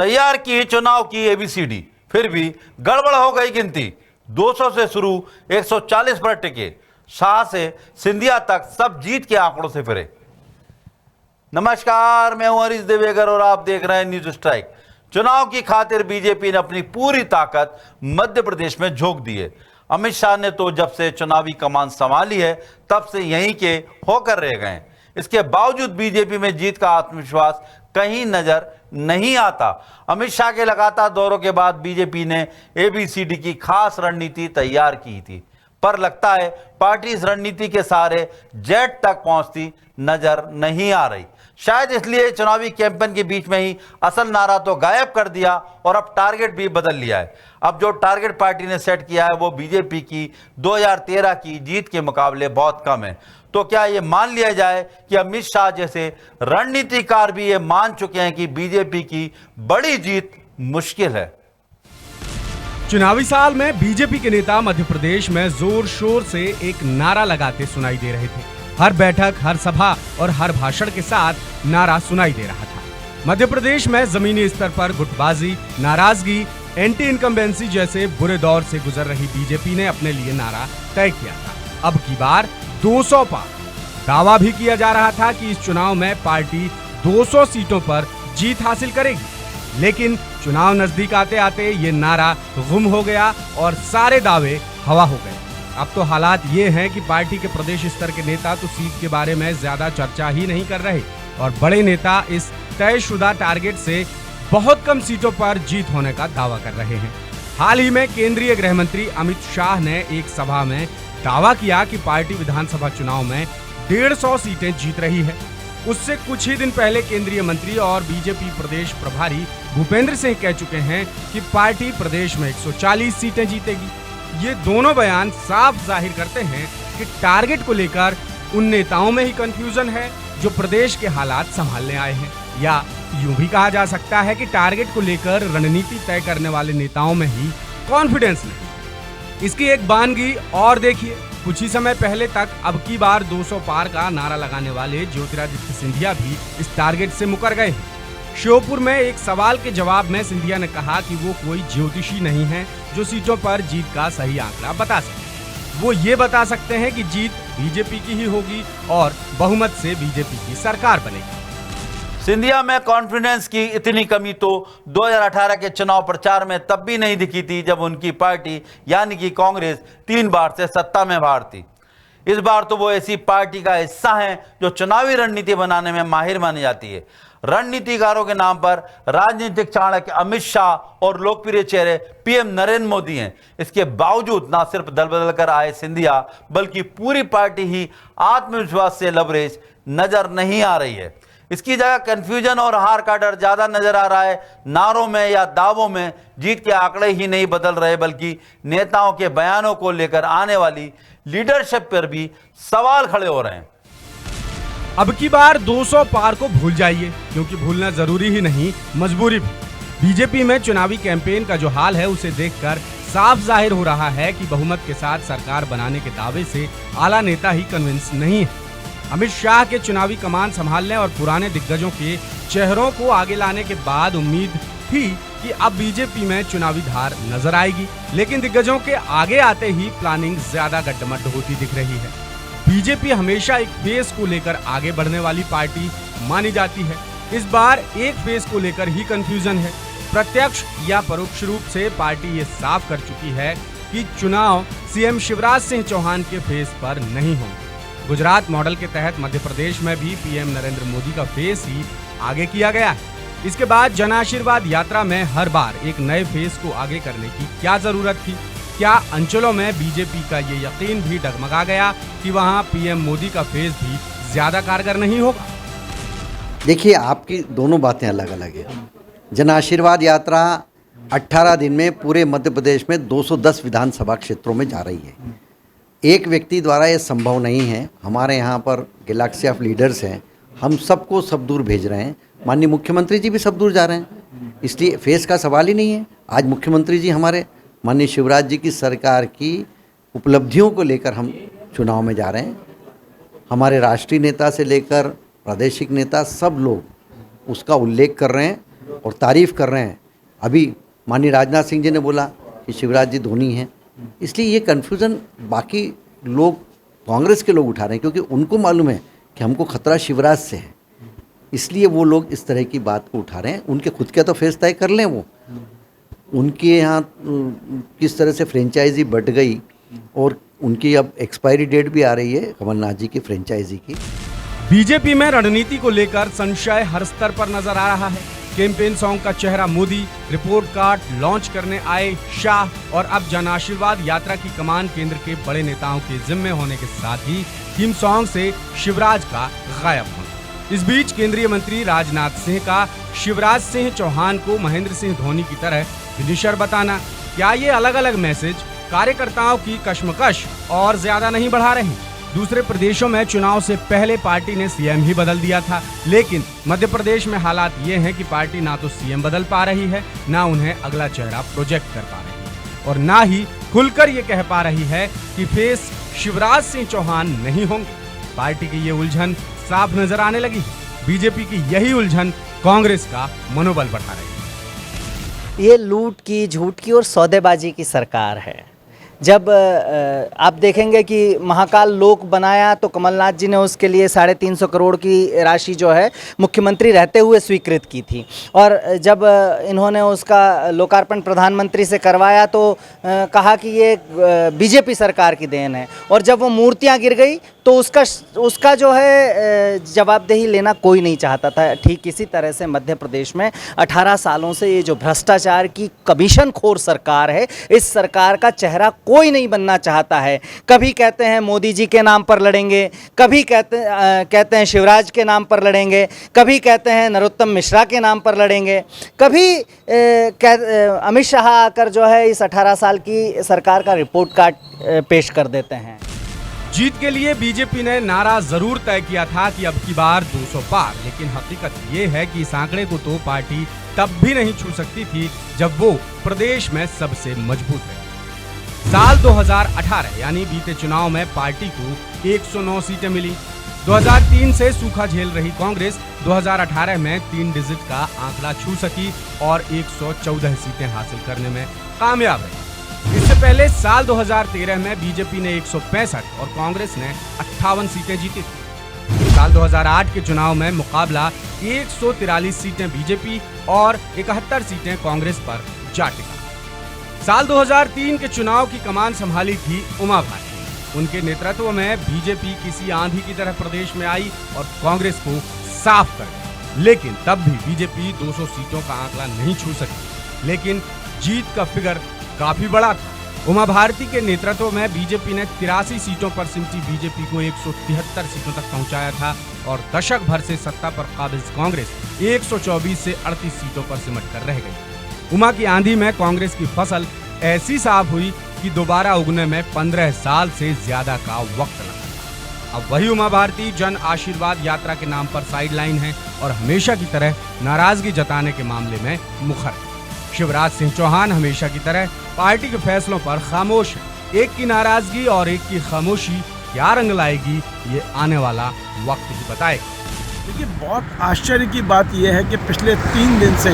तैयार की चुनाव की एबीसीडी, फिर भी गड़बड़ हो गई गिनती। 200 से शुरू 140 पर टिके, शाह से सिंधिया तक सब जीत के आंकड़ों से फिरे। नमस्कार, मैं हूं हरीश देवेगर और आप देख रहे हैं न्यूज स्ट्राइक। चुनाव की खातिर बीजेपी ने अपनी पूरी ताकत मध्य प्रदेश में झोंक दी है। अमित शाह ने तो जब से चुनावी कमान संभाली है तब से यहीं के होकर रह गए हैं। इसके बावजूद बीजेपी में जीत का आत्मविश्वास कहीं नजर नहीं आता। अमित शाह के लगातार दौरों के बाद बीजेपी ने एबीसीडी की खास रणनीति तैयार की थी, पर लगता है पार्टी इस रणनीति के सहारे जेट तक पहुंचती नजर नहीं आ रही। शायद इसलिए चुनावी कैंपेन के बीच में ही असल नारा तो गायब कर दिया और अब टारगेट भी बदल लिया है। अब जो टारगेट पार्टी ने सेट किया है वो बीजेपी की 2013 की जीत के मुकाबले बहुत कम है। तो क्या ये मान लिया जाए कि अमित शाह जैसे रणनीतिकार भी ये मान चुके हैं कि बीजेपी की बड़ी जीत मुश्किल है? चुनावी साल में बीजेपी के नेता मध्य प्रदेश में जोर शोर से एक नारा लगाते सुनाई दे रहे थे। हर बैठक, हर सभा और हर भाषण के साथ नारा सुनाई दे रहा था। मध्य प्रदेश में जमीनी स्तर पर गुटबाजी, नाराजगी, एंटी इनकम्बेंसी जैसे बुरे दौर से गुजर रही बीजेपी ने अपने लिए नारा तय किया था। अब की बार 200 पार। दावा भी किया जा रहा था कि इस चुनाव में पार्टी 200 सीटों पर जीत हासिल करेगी, लेकिन चुनाव नजदीक आते आते ये नारा गुम हो गया और सारे दावे हवा हो गए। अब तो हालात ये हैं कि पार्टी के प्रदेश स्तर के नेता तो सीट के बारे में ज्यादा चर्चा ही नहीं कर रहे और बड़े नेता इस तयशुदा टारगेट से बहुत कम सीटों पर जीत होने का दावा कर रहे हैं। हाल ही में केंद्रीय गृह मंत्री अमित शाह ने एक सभा में दावा किया कि पार्टी विधानसभा चुनाव में 150 सीटें जीत रही है। उससे कुछ ही दिन पहले केंद्रीय मंत्री और बीजेपी प्रदेश प्रभारी भूपेंद्र सिंह कह चुके हैं कि पार्टी प्रदेश में 140 सीटें जीतेगी। ये दोनों बयान साफ जाहिर करते हैं कि टारगेट को लेकर उन नेताओं में ही कंफ्यूजन है जो प्रदेश के हालात संभालने आए हैं, या यूं भी कहा जा सकता है कि टारगेट को लेकर रणनीति तय करने वाले नेताओं में ही कॉन्फिडेंस नहीं। इसकी एक बानगी और देखिए। कुछ ही समय पहले तक अब की बार 200 पार का नारा लगाने वाले ज्योतिरादित्य सिंधिया भी इस टारगेट से मुकर गए हैं। श्योपुर में एक सवाल के जवाब में सिंधिया ने कहा कि वो कोई ज्योतिषी नहीं है जो सीटों पर जीत का सही आंकड़ा बता सके। वो ये बता सकते हैं कि जीत बीजेपी की ही होगी और बहुमत से बीजेपी की सरकार बनेगी। सिंधिया में कॉन्फिडेंस की इतनी कमी तो 2018 के चुनाव प्रचार में तब भी नहीं दिखी थी जब उनकी पार्टी यानी कि कांग्रेस 3 बार से सत्ता में बाहर थी। इस बार तो वो ऐसी पार्टी का हिस्सा है जो चुनावी रणनीति बनाने में माहिर मानी जाती है। रणनीतिकारों के नाम पर राजनीतिक चाणक्य अमित शाह और लोकप्रिय चेहरे पीएम नरेंद्र मोदी हैं। इसके बावजूद न सिर्फ दल बदल कर आए सिंधिया बल्कि पूरी पार्टी ही आत्मविश्वास से लबरेज नजर नहीं आ रही है। इसकी जगह कंफ्यूजन और हार का डर ज्यादा नजर आ रहा है। नारों में या दावों में जीत के आंकड़े ही नहीं बदल रहे बल्कि नेताओं के बयानों को लेकर आने वाली लीडरशिप पर भी सवाल खड़े हो रहे हैं। अब की बार 200 पार को भूल जाइए, क्योंकि भूलना जरूरी ही नहीं मजबूरी भी। बीजेपी में चुनावी कैंपेन का जो हाल है उसे देखकर साफ जाहिर हो रहा है कि बहुमत के साथ सरकार बनाने के दावे से आला नेता ही कन्विंस नहीं है। अमित शाह के चुनावी कमान संभालने और पुराने दिग्गजों के चेहरों को आगे लाने के बाद उम्मीद थी कि अब बीजेपी में चुनावी धार नजर आएगी, लेकिन दिग्गजों के आगे आते ही प्लानिंग ज्यादा गड्ढमड्ढ होती दिख रही है। बीजेपी हमेशा एक फेस को लेकर आगे बढ़ने वाली पार्टी मानी जाती है। इस बार एक फेस को लेकर ही कंफ्यूजन है। प्रत्यक्ष या परोक्ष रूप से पार्टी ये साफ कर चुकी है कि चुनाव सीएम शिवराज सिंह चौहान के फेस पर नहीं होंगे। गुजरात मॉडल के तहत मध्य प्रदेश में भी पीएम नरेंद्र मोदी का फेस ही आगे किया गया है। इसके बाद जन आशीर्वाद यात्रा में हर बार एक नए फेस को आगे करने की क्या जरूरत थी? क्या अंचलों में बीजेपी का ये यकीन भी डगमगा गया कि वहां पीएम मोदी का फेस भी ज्यादा कारगर नहीं होगा? देखिए, आपकी दोनों बातें अलग अलग है। जन आशीर्वाद यात्रा 18 दिन में पूरे मध्य प्रदेश में 210 विधानसभा क्षेत्रों में जा रही है। एक व्यक्ति द्वारा ये संभव नहीं है। हमारे यहाँ पर गैलेक्सी ऑफ लीडर्स हैं, हम सबको सब दूर भेज रहे हैं। माननीय मुख्यमंत्री जी भी सब दूर जा रहे हैं, इसलिए फेस का सवाल ही नहीं है। आज मुख्यमंत्री जी हमारे माननीय शिवराज जी की सरकार की उपलब्धियों को लेकर हम चुनाव में जा रहे हैं। हमारे राष्ट्रीय नेता से लेकर प्रादेशिक नेता सब लोग उसका उल्लेख कर रहे हैं और तारीफ कर रहे हैं। अभी माननीय राजनाथ सिंह जी ने बोला कि शिवराज जी धोनी हैं, इसलिए ये कन्फ्यूज़न बाकी लोग, कांग्रेस के लोग उठा रहे हैं, क्योंकि उनको मालूम है कि हमको खतरा शिवराज से है, इसलिए वो लोग इस तरह की बात को उठा रहे हैं। उनके खुद के तो फेस तय कर लें, वो उनके यहाँ किस तरह से फ्रेंचाइजी बढ़ गई और उनकी अब एक्सपायरी डेट भी आ रही है कमलनाथ जी की फ्रेंचाइजी की। बीजेपी में रणनीति को लेकर संशय हर स्तर पर नजर आ रहा है। कैंपेन सॉन्ग का चेहरा मोदी, रिपोर्ट कार्ड लॉन्च करने आए शाह और अब जन आशीर्वाद यात्रा की कमान केंद्र के बड़े नेताओं के जिम्मे होने के साथ ही थीम सॉन्ग से शिवराज का गायब होना। इस बीच केंद्रीय मंत्री राजनाथ सिंह का शिवराज सिंह चौहान को महेंद्र सिंह धोनी की तरह फिनिशर बताना, क्या ये अलग अलग मैसेज कार्यकर्ताओं की कश्मकश और ज्यादा नहीं बढ़ा रहे? दूसरे प्रदेशों में चुनाव से पहले पार्टी ने सीएम ही बदल दिया था, लेकिन मध्य प्रदेश में हालात ये हैं कि पार्टी ना तो सीएम बदल पा रही है, ना उन्हें अगला चेहरा प्रोजेक्ट कर पा रही है और ना ही खुलकर ये कह पा रही है कि फेस शिवराज सिंह चौहान नहीं होंगे। पार्टी की ये उलझन साफ नजर आने लगी है। बीजेपी की यही उलझन कांग्रेस का मनोबल बढ़ा रही है। ये लूट की, झूठ की और सौदेबाजी की सरकार है। जब आप देखेंगे कि महाकाल लोक बनाया तो कमलनाथ जी ने उसके लिए 350 करोड़ की राशि जो है मुख्यमंत्री रहते हुए स्वीकृत की थी, और जब इन्होंने उसका लोकार्पण प्रधानमंत्री से करवाया तो कहा कि ये बीजेपी सरकार की देन है, और जब वो मूर्तियां गिर गई तो उसका जो है जवाबदेही लेना कोई नहीं चाहता था। ठीक इसी तरह से मध्य प्रदेश में 18 सालों से ये जो भ्रष्टाचार की कमीशन खोर सरकार है, इस सरकार का चेहरा कोई नहीं बनना चाहता है। कभी कहते हैं मोदी जी के नाम पर लड़ेंगे, कभी कहते हैं शिवराज के नाम पर लड़ेंगे, कभी कहते हैं नरोत्तम मिश्रा के नाम पर लड़ेंगे, कभी अमित शाह आकर जो है इस 18 साल की सरकार का रिपोर्ट कार्ड पेश कर देते हैं। जीत के लिए बीजेपी ने नारा जरूर तय किया था कि अब की बार 200 पार, लेकिन हकीकत ये है कि इस आंकड़े को तो पार्टी तब भी नहीं छू सकती थी जब वो प्रदेश में सबसे मजबूत है। साल 2018 यानी बीते चुनाव में पार्टी को 109 सीटें मिली। 2003 से सूखा झेल रही कांग्रेस 2018 में 3 डिजिट का आंकड़ा छू सकी और 114 सीटें हासिल करने में कामयाब रही। इससे पहले साल 2013 में बीजेपी ने 165 और कांग्रेस ने 58 सीटें जीती थी। साल 2008 के चुनाव में मुकाबला 143 सीटें बीजेपी और 71 सीटें कांग्रेस पर जा टिका। साल 2003 के चुनाव की कमान संभाली थी उमा भारती। उनके नेतृत्व में बीजेपी किसी आंधी की तरह प्रदेश में आई और कांग्रेस को साफ कर दिया, लेकिन तब भी बीजेपी 200 सीटों का आंकड़ा नहीं छू सकी। लेकिन जीत का फिगर काफी बड़ा था। उमा भारती के नेतृत्व में बीजेपी ने 83 सीटों पर सिमटी बीजेपी को 173 सीटों तक पहुंचाया था और दशक भर से सत्ता पर काबिज कांग्रेस 124 से 38 सीटों पर सिमट कर रह गई। उमा की आंधी में कांग्रेस की फसल ऐसी साफ हुई कि दोबारा उगने में 15 साल से ज्यादा का वक्त लगा। अब वही उमा भारती जन आशीर्वाद यात्रा के नाम पर साइडलाइन है और हमेशा की तरह नाराजगी जताने के मामले में मुखर है। शिवराज सिंह चौहान हमेशा की तरह पार्टी के फैसलों पर खामोश है। एक की नाराजगी और एक की खामोशी क्या रंग लाएगी, ये आने वाला वक्त ही बताएगा। देखिए, बहुत आश्चर्य की बात यह है कि पिछले 3 दिन से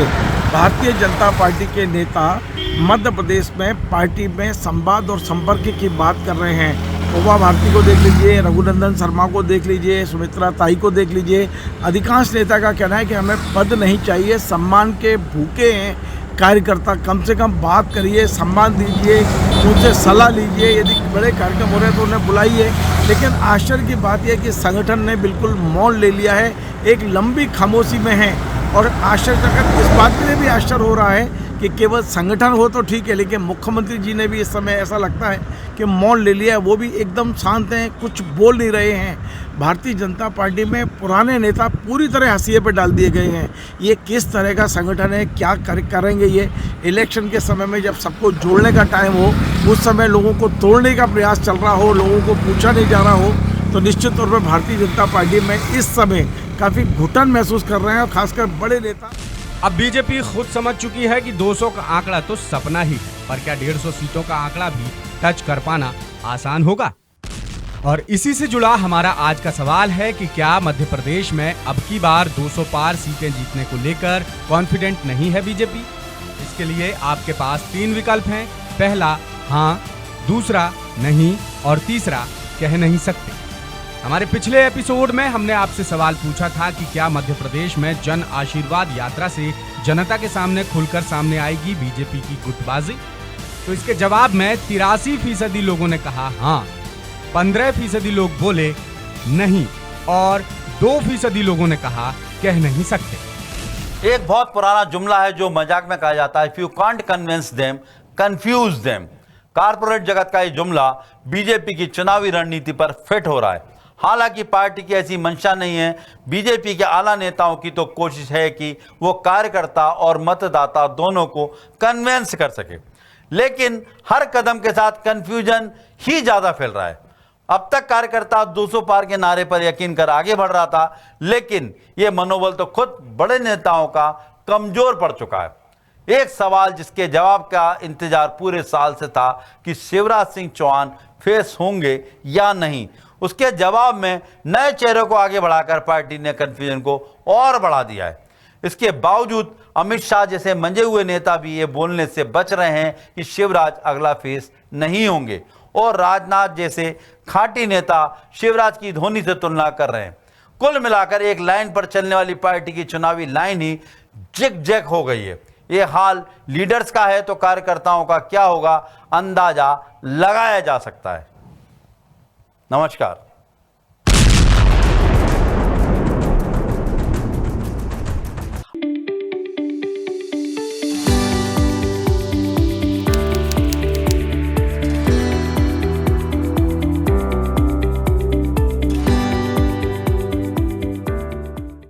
भारतीय जनता पार्टी के नेता मध्य प्रदेश में पार्टी में संवाद और संपर्क की बात कर रहे हैं। उमा भारती को देख लीजिए, रघुनंदन शर्मा को देख लीजिए, सुमित्रा ताई को देख लीजिए। अधिकांश नेता का कहना है कि हमें पद नहीं चाहिए, सम्मान के भूखे हैं कार्यकर्ता। कम से कम बात करिए, सम्मान दीजिए, उनसे सलाह लीजिए, यदि बड़े कार्यक्रम हो रहे हैं तो उन्हें बुलाइए। लेकिन आश्चर्य की बात यह है कि संगठन ने बिल्कुल मौन ले लिया है, एक लंबी खामोशी में है। और आश्चर्यजनक इस बात के लिए भी आश्चर्य हो रहा है कि केवल संगठन हो तो ठीक है, लेकिन मुख्यमंत्री जी ने भी इस समय ऐसा लगता है कि मौन ले लिया है। वो भी एकदम शांत हैं, कुछ बोल नहीं रहे हैं। भारतीय जनता पार्टी में पुराने नेता पूरी तरह हंसिए पे डाल दिए गए हैं। ये किस तरह का संगठन है, क्या करेंगे ये? इलेक्शन के समय में जब सबको जोड़ने का टाइम हो, उस समय लोगों को तोड़ने का प्रयास चल रहा हो, लोगों को पूछा नहीं जा रहा हो, तो निश्चित तौर पर भारतीय जनता पार्टी में इस समय काफ़ी घुटन महसूस कर रहे हैं, और खासकर बड़े नेता। अब बीजेपी खुद समझ चुकी है कि 200 का आंकड़ा तो सपना ही है, पर क्या 150 सीटों का आंकड़ा भी टच कर पाना आसान होगा? और इसी से जुड़ा हमारा आज का सवाल है कि क्या मध्य प्रदेश में अब की बार 200 पार सीटें जीतने को लेकर कॉन्फिडेंट नहीं है बीजेपी? इसके लिए आपके पास 3 विकल्प हैं। पहला हाँ, दूसरा नहीं और तीसरा कह नहीं सकते। हमारे पिछले एपिसोड में हमने आपसे सवाल पूछा था कि क्या मध्य प्रदेश में जन आशीर्वाद यात्रा से जनता के सामने खुलकर सामने आएगी बीजेपी की गुटबाजी? तो इसके जवाब में 83% लोगों ने कहा हाँ, 15% लोग बोले नहीं और 2% लोगों ने कहा कह नहीं सकते। एक बहुत पुराना जुमला है जो मजाक में कहा जाता है, if you can't convince them confuse them. Corporate जगत का ये जुमला बीजेपी की चुनावी रणनीति पर फिट हो रहा है। हालांकि पार्टी की ऐसी मंशा नहीं है। बीजेपी के आला नेताओं की तो कोशिश है कि वो कार्यकर्ता और मतदाता दोनों को कन्विंस कर सके, लेकिन हर कदम के साथ कंफ्यूजन ही ज्यादा फैल रहा है। अब तक कार्यकर्ता 200 पार के नारे पर यकीन कर आगे बढ़ रहा था, लेकिन यह मनोबल तो खुद बड़े नेताओं का कमजोर पड़ चुका है। एक सवाल जिसके जवाब का इंतजार पूरे साल से था कि शिवराज सिंह चौहान फेस होंगे या नहीं, उसके जवाब में नए चेहरों को आगे बढ़ाकर पार्टी ने कंफ्यूजन को और बढ़ा दिया है। इसके बावजूद अमित शाह जैसे मंजे हुए नेता भी ये बोलने से बच रहे हैं कि शिवराज अगला फेस नहीं होंगे, और राजनाथ जैसे खाटी नेता शिवराज की धोनी से तुलना कर रहे हैं। कुल मिलाकर एक लाइन पर चलने वाली पार्टी की चुनावी लाइन ही जिग जैग हो गई है। ये हाल लीडर्स का है तो कार्यकर्ताओं का क्या होगा, अंदाजा लगाया जा सकता है। नमस्कार।